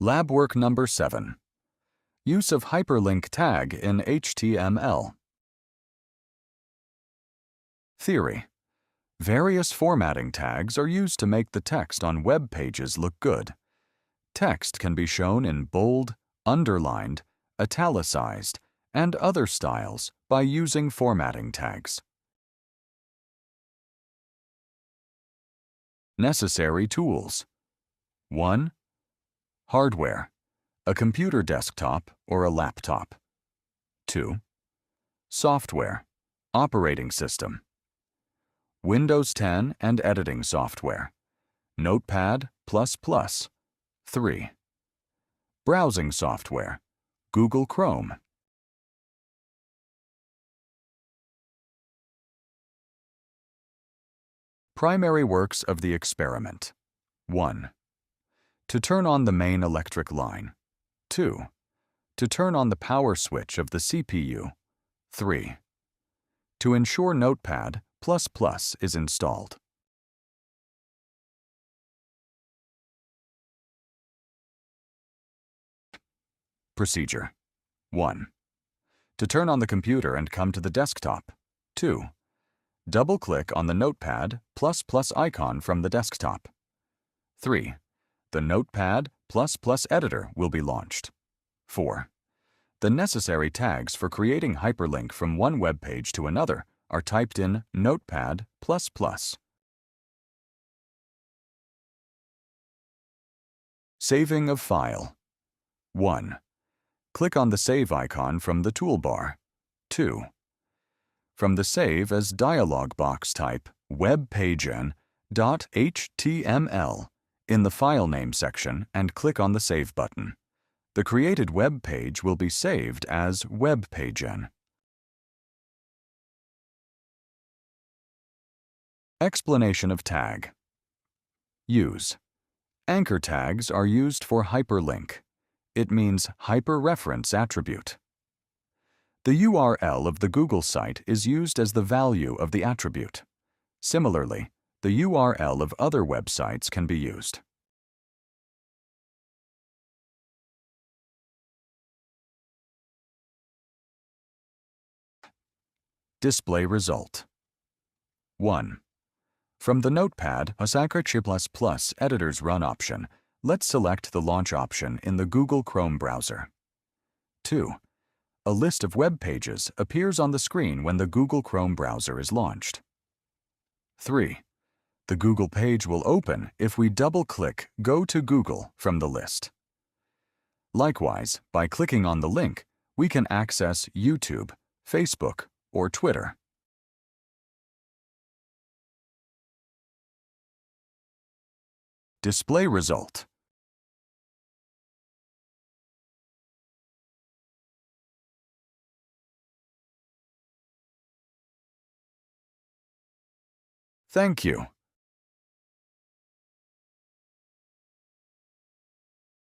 Lab work number 7. Use of hyperlink tag in HTML. Theory. Various formatting tags are used to make the text on web pages look good. Text can be shown in bold, underlined, italicized, and other styles by using formatting tags. Necessary tools. 1. Hardware. A computer desktop or a laptop. 2. Software. Operating system. Windows 10 and editing software. Notepad++. 3. Browsing software. Google Chrome. Primary works of the experiment. 1. To turn on the main electric line. 2. To turn on the power switch of the CPU. 3. To ensure Notepad++ is installed. Procedure. 1. To turn on the computer and come to the desktop. 2. Double-click on the Notepad++ icon from the desktop. 3. The Notepad++ editor will be launched. 4. The necessary tags for creating hyperlink from one web page to another are typed in Notepad++. Saving of file. 1. Click on the Save icon from the toolbar. 2. From the Save as dialog box type webpagen.html in the File Name section and click on the Save button. The created web page will be saved as webpagen. Explanation of tag. Use. Anchor tags are used for hyperlink. It means hyperreference attribute. The URL of the Google site is used as the value of the attribute. Similarly, the URL of other websites can be used. Display result. 1. From the Notepad HSC Editor's Run option, let's select the Launch option in the Google Chrome browser. 2. A list of web pages appears on the screen when the Google Chrome browser is launched. 3. The Google page will open if we double-click Go to Google from the list. Likewise, by clicking on the link, we can access YouTube, Facebook, or Twitter. Display result. Thank you.